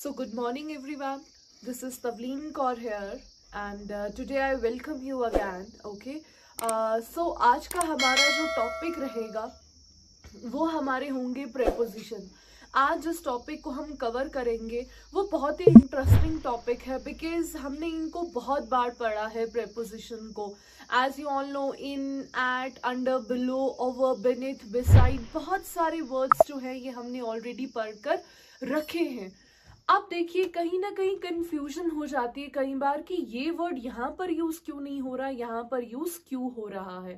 So good morning everyone. This is Tavleen Kaur here and today I welcome you again. Okay. So आज का हमारा जो topic रहेगा वो हमारे होंगे प्रेपोजिशन. आज जिस टॉपिक को हम कवर करेंगे वो बहुत ही इंटरेस्टिंग टॉपिक है बिकॉज हमने इनको बहुत बार पढ़ा है प्रेपोजिशन को. As you all know, in, at, under, below, over, beneath, beside, बहुत सारे वर्ड्स जो है ये हमने ऑलरेडी पढ़कर रखे हैं. अब देखिए कहीं ना कहीं कंफ्यूजन हो जाती है कई बार कि ये वर्ड यहाँ पर यूज क्यों नहीं हो रहा, यहाँ पर यूज क्यों हो रहा है.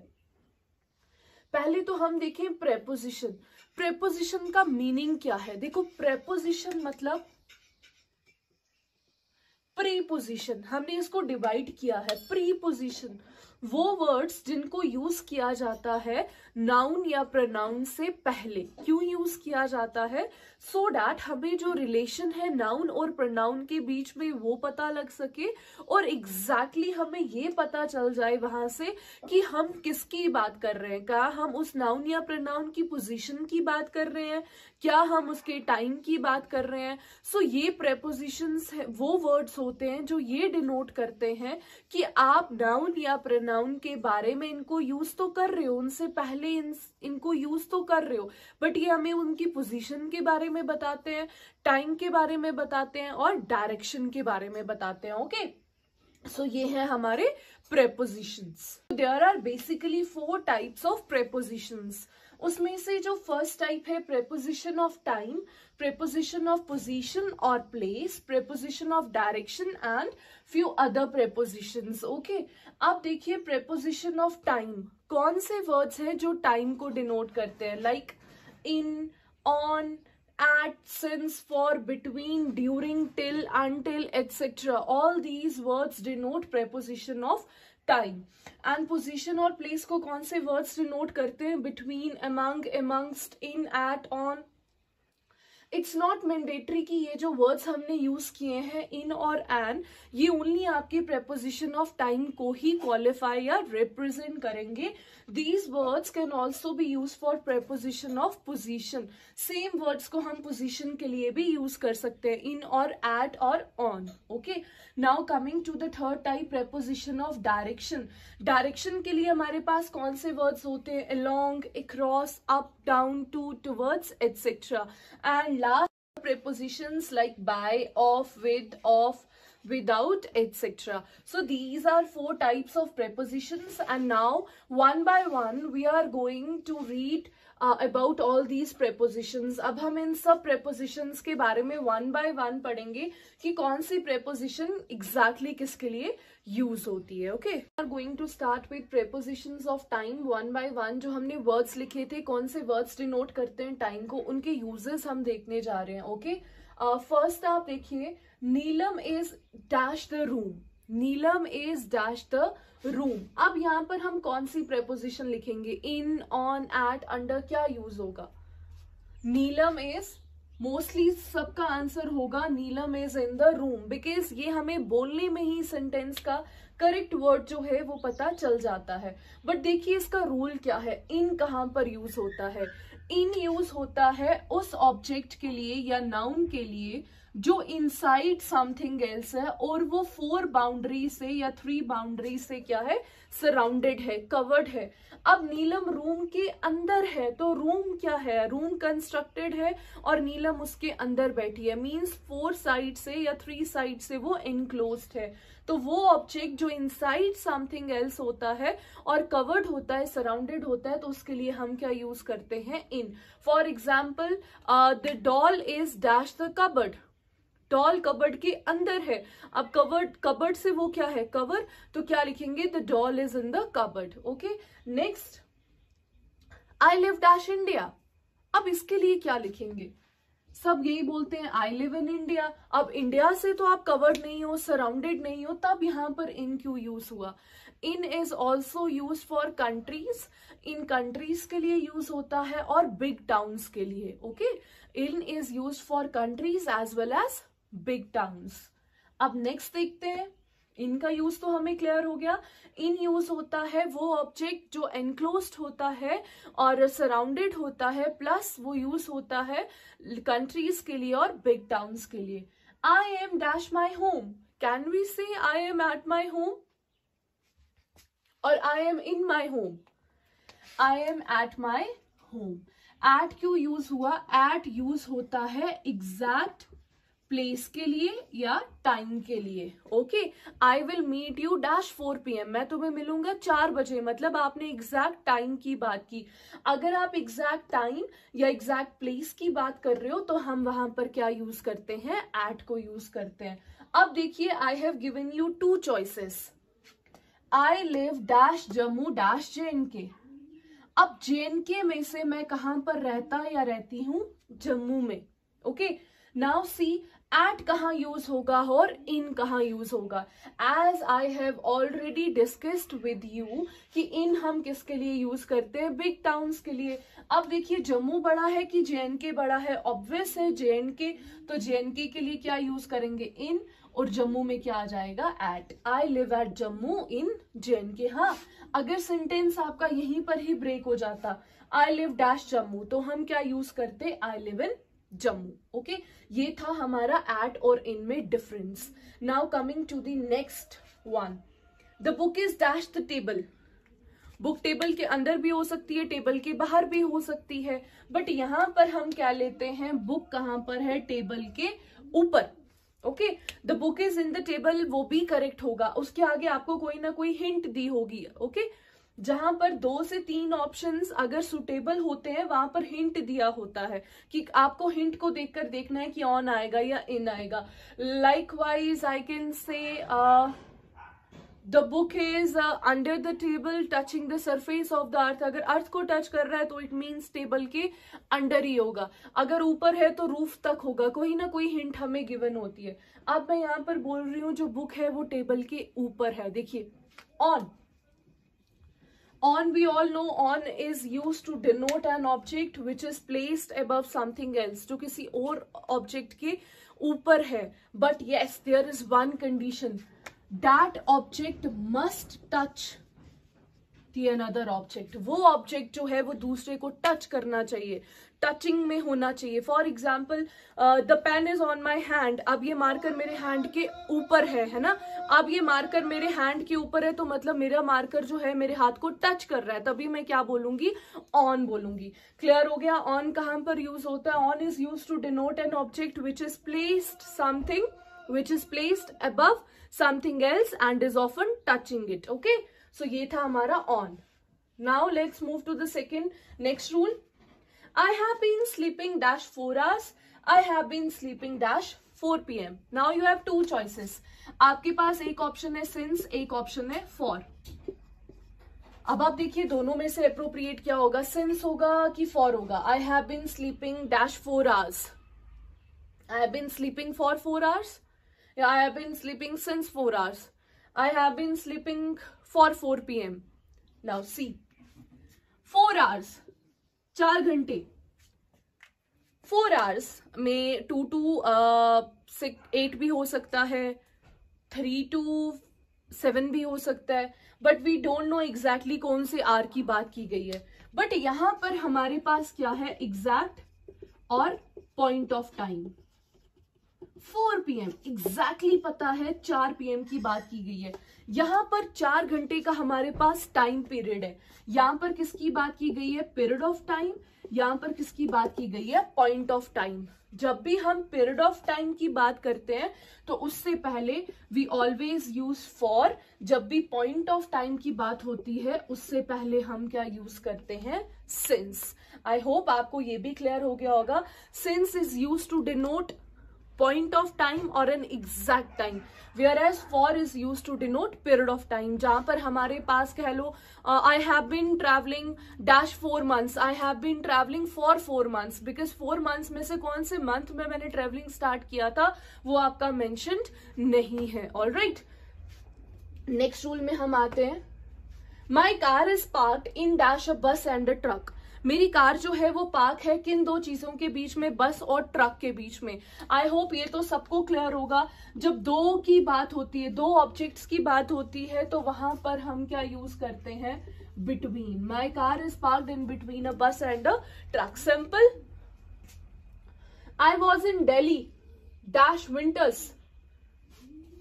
पहले तो हम देखें प्रेपोजिशन. प्रेपोजिशन का मीनिंग क्या है. देखो, प्रेपोजिशन मतलब प्रीपोजिशन. हमने इसको डिवाइड किया है. प्रीपोजिशन वो वर्ड्स जिनको यूज किया जाता है नाउन या प्रोनाउन से पहले. क्यों यूज किया जाता है? सो डैट हमें जो रिलेशन है नाउन और प्रोनाउन के बीच में वो पता लग सके और एग्जैक्टली हमें ये पता चल जाए वहां से कि हम किसकी बात कर रहे हैं. क्या हम उस नाउन या प्रोनाउन की पोजीशन की बात कर रहे हैं, क्या हम उसके टाइम की बात कर रहे हैं. सो ये प्रेपोजिशंस वो वर्ड्स होते हैं जो ये डिनोट करते हैं कि आप नाउन या प्रोनाउन के बारे में इनको यूज तो कर रहे हो, उनसे पहले इनको यूज तो कर रहे हो, बट ये हमें उनकी पोजीशन के बारे में बताते हैं, टाइम के बारे में बताते हैं और डायरेक्शन के बारे में बताते हैं. ओके, सो ये है हमारे prepositions. There are basically 4 types of prepositions. उसमें से जो फर्स्ट टाइप है preposition of time, preposition of position or place, preposition of direction and few other prepositions. Okay, अब देखिए preposition of time. कौन से words हैं जो time को denote करते हैं? Like in, on, at, since, for, between, during, till, until, etc. All these words denote preposition of time. And position और place को कौन से words denote करते हैं? Between, among, amongst, in, at, on. It's not mandatory कि ये जो words हमने यूज किए हैं इन और एन, ये ओनली आपके प्रेपोजिशन ऑफ टाइम को ही क्वालिफाई या रिप्रेजेंट करेंगे. These words can also be use for preposition of position. Same words को हम पोजिशन के लिए भी यूज कर सकते हैं, इन और एट और on. Okay, now coming to the third type, preposition of direction. Direction के लिए हमारे पास कौन से वर्ड्स होते हैं? Along, across, up, down, to, towards, etc. And last, prepositions like by, of, with, of, without, etc. So these are 4 types of prepositions, and now one by one we are going to read about all these prepositions. अब हम इन सब prepositions के बारे में one by one पढ़ेंगे कि कौन सी preposition exactly किसके लिए यूज होती है. Okay, we are going to start with prepositions of time one by one. जो हमने words लिखे थे, कौन से words denote करते हैं टाइम को, उनके uses हम देखने जा रहे हैं. ओके, फर्स्ट आप देखिए, Neelam is dash the room. Neelam is dash the room. अब यहाँ पर हम कौन सी प्रेपोजिशन लिखेंगे? In, on, at, under. क्या यूज होगा? नीलम इज. मोस्टली सबका आंसर होगा Neelam is in the room, because ये हमें बोलने में ही सेंटेंस का करेक्ट वर्ड जो है वो पता चल जाता है. बट देखिए इसका रूल क्या है. इन कहाँ पर यूज होता है? इन यूज होता है उस ऑब्जेक्ट के लिए या नाउन के लिए जो इनसाइड समथिंग एल्स है और वो 4 बाउंड्री से या 3 बाउंड्री से क्या है? सराउंडेड है, कवर्ड है. अब नीलम रूम के अंदर है, तो रूम क्या है? रूम कंस्ट्रक्टेड है और नीलम उसके अंदर बैठी है. मींस 4 साइड से या 3 साइड से वो इनक्लोज्ड है. तो वो ऑब्जेक्ट जो इनसाइड समथिंग एल्स होता है और कवर्ड होता है, सराउंडेड होता है, तो उसके लिए हम क्या यूज करते हैं? In. For example, the doll is dash the cupboard. Doll cupboard के अंदर है. अब कबर्ड से वो क्या है? कवर. तो क्या लिखेंगे? The doll is in the cupboard. Okay, next, I live dash India. अब इसके लिए क्या लिखेंगे? सब यही बोलते हैं आई लिव इन इंडिया. अब इंडिया से तो आप कवर्ड नहीं हो, सराउंडेड नहीं हो, तब यहां पर इन क्यों यूज हुआ? In is also use for countries. In countries के लिए यूज होता है और बिग टाउन्स के लिए. Okay, in is use for countries as well as big towns. अब नेक्स्ट देखते हैं. इनका यूज तो हमें क्लियर हो गया. इन यूज होता है वो ऑब्जेक्ट जो एनक्लोज्ड होता है और सराउंडेड होता है, प्लस वो यूज होता है कंट्रीज के लिए और बिग टाउन्स के लिए. I am dash my home. Can we say I am at my home? Or I am in my home? I am at my home. At क्यों यूज हुआ? At यूज होता है exact place के लिए या time के लिए. Okay, I will meet you dash 4 PM. मैं तुम्हें मिलूंगा 4 बजे. मतलब आपने एग्जैक्ट टाइम की बात की. अगर आप एग्जैक्ट टाइम या एग्जैक्ट प्लेस की बात कर रहे हो तो हम वहां पर क्या यूज करते हैं? एट को यूज करते हैं. अब देखिए, I have given you 2 choices. I live dash Jammu dash JNK. अब JNK में से मैं कहां पर रहता या रहती हूं? जम्मू में. ओके, नाउ सी एट कहाँ यूज होगा और इन कहाँ यूज होगा. As I have already discussed with you कि इन हम किसके लिए यूज करते हैं? बिग टाउन्स के लिए. अब देखिए, जम्मू बड़ा है कि JNK बड़ा है? ऑब्वियस है JNK. तो JNK के लिए क्या यूज करेंगे? इन. और जम्मू में क्या आ जाएगा? At. I live at Jammu in JNK. हाँ, अगर सेंटेंस आपका यहीं पर ही ब्रेक हो जाता, आई लिव डैश जम्मू, तो हम क्या यूज करते? I live in Jammu. Okay, ये था हमारा एट और इन में difference. Now coming to the next one. The book is dash the table. Book table के अंदर भी हो सकती है, टेबल के बाहर भी हो सकती है, बट यहां पर हम क्या लेते हैं? बुक कहां पर है? टेबल के ऊपर. Okay, the book is in the table, वो भी करेक्ट होगा. उसके आगे आपको कोई ना कोई हिंट दी होगी. ओके, जहां पर 2 से 3 ऑप्शंस अगर सुटेबल होते हैं वहां पर हिंट दिया होता है कि आपको हिंट को देखकर देखना है कि ऑन आएगा या इन आएगा. Likewise I can say the book is under the table touching the surface of the earth. अगर अर्थ को टच कर रहा है तो इट मीन्स टेबल के अंडर ही होगा. अगर ऊपर है तो रूफ तक होगा. कोई ना कोई हिंट हमें गिवन होती है. अब मैं यहाँ पर बोल रही हूँ जो बुक है वो टेबल के ऊपर है. देखिए, on. On, we all know on is used to denote an object which is placed above something else, जो किसी और object के ऊपर है. But yes, there is one condition. That object must touch the another object. वो object जो है वो दूसरे को touch करना चाहिए, टचिंग में होना चाहिए. For example, the pen is on my hand. अब ये मार्कर मेरे हैंड के ऊपर है ना. अब ये मार्कर मेरे हैंड के ऊपर है तो मतलब मेरा मार्कर जो है मेरे हाथ को टच कर रहा है, तभी मैं क्या बोलूंगी? ऑन बोलूंगी. क्लियर हो गया? ऑन कहां पर यूज होता है? On is use to denote an object which is placed something which is placed above something else and is often touching it. Okay, so ये था हमारा on. Now let's move to the second next rule. I have been sleeping dash 4 hours. I have been sleeping dash 4 PM. Now you have 2 choices. आपके पास एक option है since, एक option है for. अब आप देखिए दोनों में से appropriate क्या होगा? since होगा कि for होगा? I have been sleeping dash 4 hours. I have been sleeping for 4 hours. Yeah, I have been sleeping since 4 hours. I have been sleeping for 4 PM. Now see, 4 hours 4 घंटे. 4 hours में 2 to 8 भी हो सकता है, 3 to 7 भी हो सकता है, but we don't know exactly कौन से आर की बात की गई है. बट यहां पर हमारे पास क्या है? एग्जैक्ट और point of time. 4 PM exactly पता है 4 PM की बात की गई है. यहां पर 4 घंटे का हमारे पास टाइम पीरियड है. यहां पर किसकी बात की गई है? Period of time. यहां पर किसकी बात की गई है? Point of time. जब भी हम पीरियड ऑफ टाइम की बात करते हैं तो उससे पहले वी ऑलवेज यूज फॉर. जब भी पॉइंट ऑफ टाइम की बात होती है उससे पहले हम क्या यूज करते हैं? सिंस. आई होप आपको ये भी क्लियर हो गया होगा. Since is use to denote point of time or an exact time, whereas for is used to denote period of time. जहां पर हमारे पास कह लो I have been traveling dash 4 months. I have been traveling for 4 months because 4 months में से कौन से month में मैंने ट्रेवलिंग स्टार्ट किया था वो आपका मेंशन्ड नहीं है. ऑलराइट, नेक्स्ट रूल में हम आते हैं. My car is parked in dash a bus and a truck. मेरी कार जो है वो पार्क है किन 2 चीजों के बीच में? बस और ट्रक के बीच में. आई होप ये तो सबको क्लियर होगा. जब 2 की बात होती है, 2 ऑब्जेक्ट्स की बात होती है तो वहां पर हम क्या यूज करते हैं? Between. My car is parked in between a bus and a truck. Simple. I was in Delhi dash winters,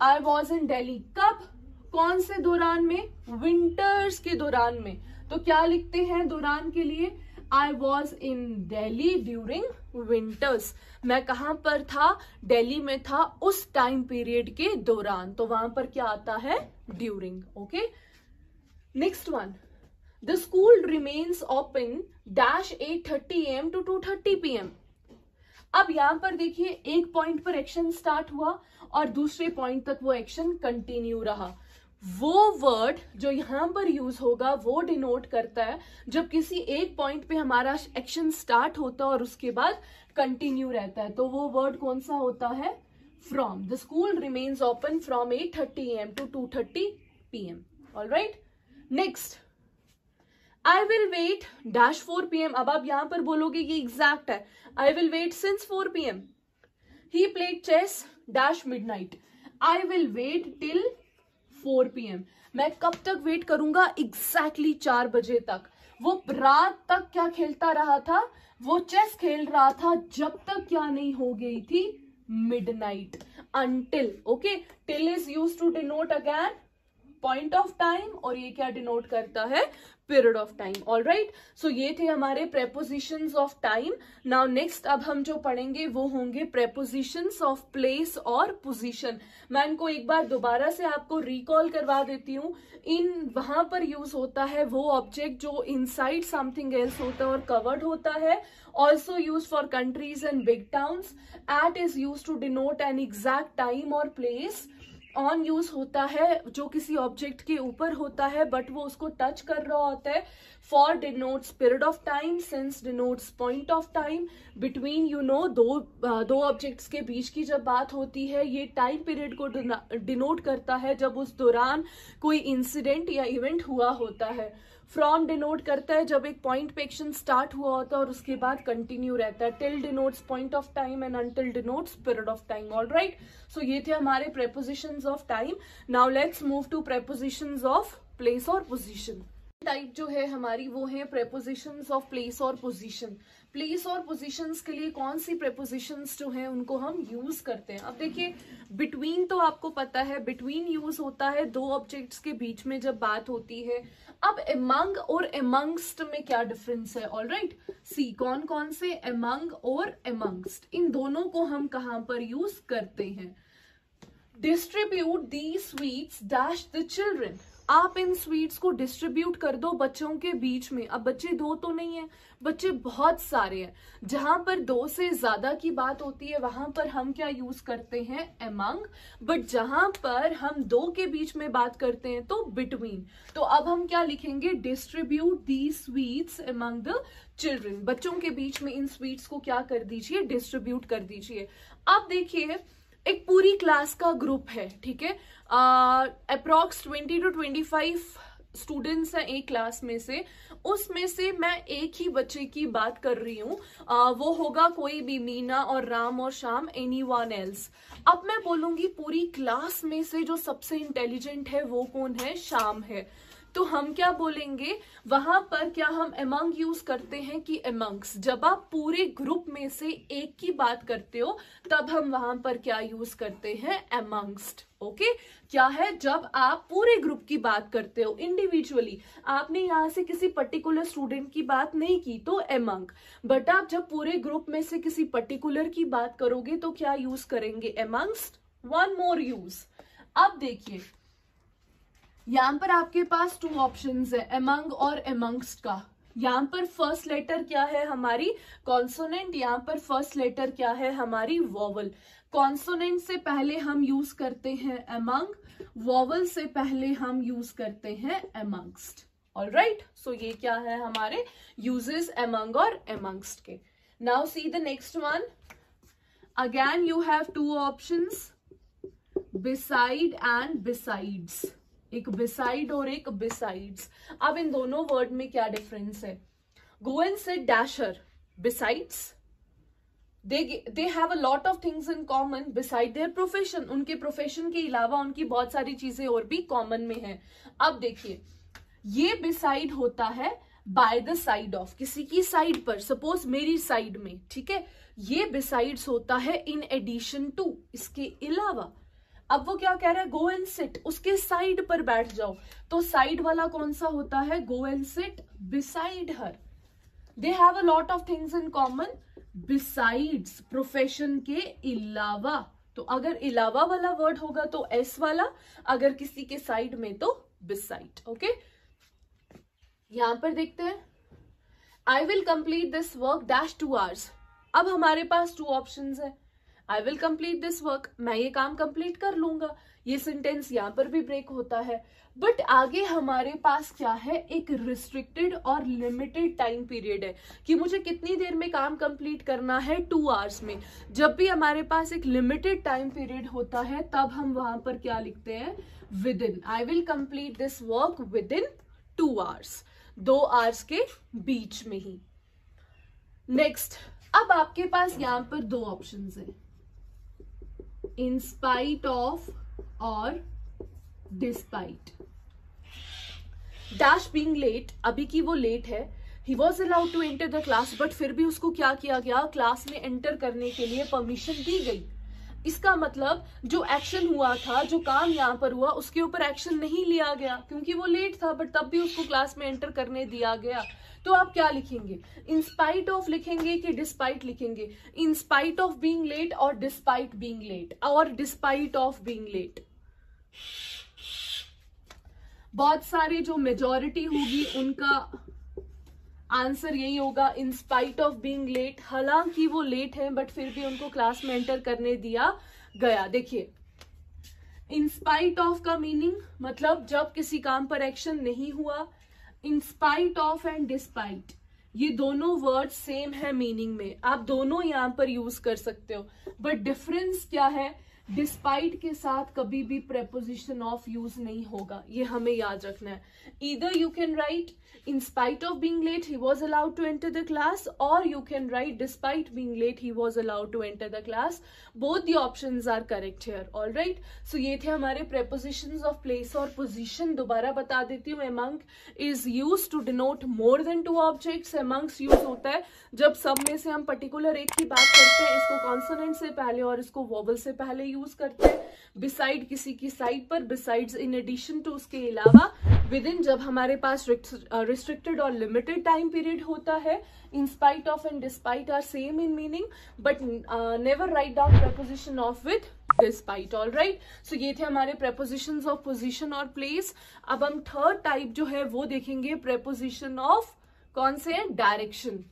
I was in Delhi. कब, कौन से दौरान में, विंटर्स के दौरान में। तो क्या लिखते हैं दौरान के लिए, आई was in Delhi during winters. मैं कहां पर था, दिल्ली में था उस टाइम पीरियड के दौरान, तो वहां पर क्या आता है, during. Okay, next one, the school remains open dash 8:30 AM to 2:30 PM। अब यहां पर देखिए एक पॉइंट पर एक्शन स्टार्ट हुआ और दूसरे पॉइंट तक वो एक्शन कंटिन्यू रहा। वो वर्ड जो यहां पर यूज होगा वो डिनोट करता है जब किसी एक पॉइंट पे हमारा एक्शन स्टार्ट होता है और उसके बाद कंटिन्यू रहता है, तो वो वर्ड कौन सा होता है, from. The school remains open from 8:30 AM to 2:30 PM। Alright, next, I will wait dash 4 PM। अब आप यहां पर बोलोगे ये एग्जैक्ट है, I will wait since 4 PM। He played chess dash midnight, I will wait till 4 PM। मैं कब तक वेट करूंगा, एग्जैक्टली 4 बजे तक। वो रात तक क्या खेलता रहा था, वो चेस खेल रहा था जब तक क्या नहीं हो गई थी, midnight, until. Okay, till is used to denote again point of time, और ये क्या डिनोट करता है, period of time. Alright, so ये थे हमारे prepositions of time. Now next अब हम जो पढ़ेंगे वो होंगे प्रेपोजिशंस ऑफ प्लेस और पोजीशन। मैं इनको एक बार दोबारा से आपको रिकॉल करवा देती हूँ। इन वहां पर यूज होता है वो ऑब्जेक्ट जो इनसाइड समथिंग एल्स होता है और कवर्ड होता है। Also use for countries and big towns. At is use to denote an exact time और प्लेस। ऑन यूज होता है जो किसी ऑब्जेक्ट के ऊपर होता है बट वो उसको टच कर रहा होता है। For denotes period of time, since denotes point of time. Between दो ऑब्जेक्ट्स के बीच की जब बात होती है ये टाइम पीरियड को डिनोट करता है जब उस दौरान कोई इंसिडेंट या इवेंट हुआ होता है। फ्रॉम डिनोट करता है जब एक पॉइंट पे एक्शन स्टार्ट हुआ होता है और उसके बाद कंटिन्यू रहता है। Till denotes point of time and until denotes period of time. Alright, so ये थे हमारे prepositions of time. Now let's move to prepositions of place और पोजीशन। टाइप जो है हमारी वो है प्रेपोजिशंस ऑफ प्लेस और पोजीशन। प्लेस और पोजीशंस के लिए कौन सी प्रेपोजिशंस जो है उनको हम यूज करते हैं। अब देखिए बिटवीन तो आपको पता है, बिटवीन यूज होता है दो ऑब्जेक्ट्स के बीच में जब बात होती है। अब एमंग और एमंगस्ट में क्या डिफरेंस है, ऑलराइट, सी कौन कौन से, एमंग और एमंगस्ट, इन दोनों को हम कहां पर यूज करते हैं। Distribute the sweets dash the children. आप इन स्वीट्स को डिस्ट्रीब्यूट कर दो बच्चों के बीच में। अब बच्चे दो तो नहीं है, बच्चे बहुत सारे हैं। जहां पर दो से ज्यादा की बात होती है वहां पर हम क्या यूज करते हैं, एमंग। बट जहां पर हम दो के बीच में बात करते हैं तो बिटवीन। तो अब हम क्या लिखेंगे, distribute the sweets among the children. बच्चों के बीच में इन स्वीट्स को क्या कर दीजिए, डिस्ट्रीब्यूट कर दीजिए। अब देखिए एक पूरी क्लास का ग्रुप है, ठीक है, अप्रॉक्स 20 to 25 स्टूडेंट्स हैं एक क्लास में से। उसमें से मैं एक ही बच्चे की बात कर रही हूँ, वो होगा कोई भी मीना और राम और श्याम, एनीवन एल्स। अब मैं बोलूंगी पूरी क्लास में से जो सबसे इंटेलिजेंट है वो कौन है, श्याम है। तो हम क्या बोलेंगे, वहां पर क्या हम एमंग यूज करते हैं कि एमंग्स। जब आप पूरे ग्रुप में से एक की बात करते हो तब हम वहां पर क्या यूज करते हैं, एमंगस्ट। ओके, क्या है, जब आप पूरे ग्रुप की बात करते हो इंडिविजुअली, आपने यहां से किसी पर्टिकुलर स्टूडेंट की बात नहीं की तो एमंग। बट आप जब पूरे ग्रुप में से किसी पर्टिकुलर की बात करोगे तो क्या यूज करेंगे, एमंगस्ट। One more use. अब देखिए यहां पर आपके पास 2 ऑप्शंस है, एमंग और एमंगस्ट का। यहां पर फर्स्ट लेटर क्या है हमारी, कॉन्सोनेंट। यहां पर फर्स्ट लेटर क्या है हमारी, वॉवल। कॉन्सोनेंट से पहले हम यूज करते हैं एमंग, वॉवल से पहले हम यूज करते हैं एमंगस्ट। ऑलराइट, सो ये क्या है हमारे यूजेस एमंग और एमंगस्ट के। Now see the next one. Again you have 2 options, beside and besides. एक बिसाइड और एक बिसाइड्स। अब इन दोनों वर्ड में क्या डिफरेंस है, go and sit dasher, besides they have a lot of things in common beside their profession। उनके profession के अलावा उनकी बहुत सारी चीजें और भी कॉमन में है। अब देखिए ये बिसाइड होता है बाय द साइड ऑफ, किसी की साइड पर, सपोज मेरी साइड में, ठीक है, ये बिसाइड्स होता है इन एडिशन टू, इसके अलावा। अब वो क्या कह रहा है, गो एंड सिट, उसके साइड पर बैठ जाओ, तो साइड वाला कौन सा होता है, go and sit beside her. They have a lot of things in common, besides, profession के अलावा। तो अगर अलावा वाला वर्ड होगा तो एस वाला, अगर किसी के साइड में तो बिसाइड। ओके, यहां पर देखते हैं, I will complete this work dash 2 hours। अब हमारे पास 2 ऑप्शंस है, I will complete this work, मैं ये काम कंप्लीट कर लूंगा, ये सेंटेंस यहां पर भी ब्रेक होता है। बट आगे हमारे पास क्या है, एक रिस्ट्रिक्टेड और लिमिटेड टाइम पीरियड है कि मुझे कितनी देर में काम कंप्लीट करना है, 2 hours में। जब भी हमारे पास एक लिमिटेड टाइम पीरियड होता है तब हम वहां पर क्या लिखते हैं, with in. I will complete this work with in 2 hours, 2 hours के बीच में ही। नेक्स्ट, अब आपके पास यहां पर 2 ऑप्शंस हैं, इन स्पाइट ऑफ और डिस्पाइट। डैश बीइंग लेट, अभी की वो लेट है, he was allowed to enter the class, but फिर भी उसको क्या किया गया, क्लास में एंटर करने के लिए परमिशन दी गई। इसका मतलब जो एक्शन हुआ था, जो काम यहां पर हुआ, उसके ऊपर एक्शन नहीं लिया गया क्योंकि वो लेट था, बट तब भी उसको क्लास में एंटर करने दिया गया। तो आप क्या लिखेंगे, इन स्पाइट ऑफ लिखेंगे कि डिस्पाइट लिखेंगे, in spite of being late और डिस्पाइट बीइंग लेट, और डिस्पाइट ऑफ बीइंग लेट। बहुत सारे जो मेजॉरिटी होगी उनका आंसर यही होगा, in spite of being late. हालांकि वो लेट है बट फिर भी उनको क्लास में एंटर करने दिया गया। देखिए, इन स्पाइट ऑफ का मीनिंग मतलब जब किसी काम पर एक्शन नहीं हुआ। इन स्पाइट ऑफ एंड डिस्पाइट, ये दोनों वर्ड सेम है मीनिंग में, आप दोनों यहां पर यूज कर सकते हो, बट डिफरेंस क्या है, डिस्पाइट के साथ कभी भी प्रेपोजिशन ऑफ यूज नहीं होगा, ये हमें याद रखना है। Either you can write in spite of being late he was allowed to enter the class, or you can write despite being late he was allowed to enter the class. Both the options are correct here. All right, so ये थे हमारे prepositions of place और position। दोबारा बता देती हूँ, among is used to denote more than 2 objects। amongst use होता है जब सब में से हम particular एक की बात करते हैं, इसको consonant से पहले और इसको vowel से पहले use करते हैं। beside किसी की साइड पर, besides in addition to उसके अलावा, within जब हमारे पास restricted और limited time period होता है। in spite of and despite are same in meaning, but never write down preposition of with despite। all right, so ये थे हमारे prepositions of position और place। अब हम थर्ड टाइप जो है वो देखेंगे preposition of कौन से, direction।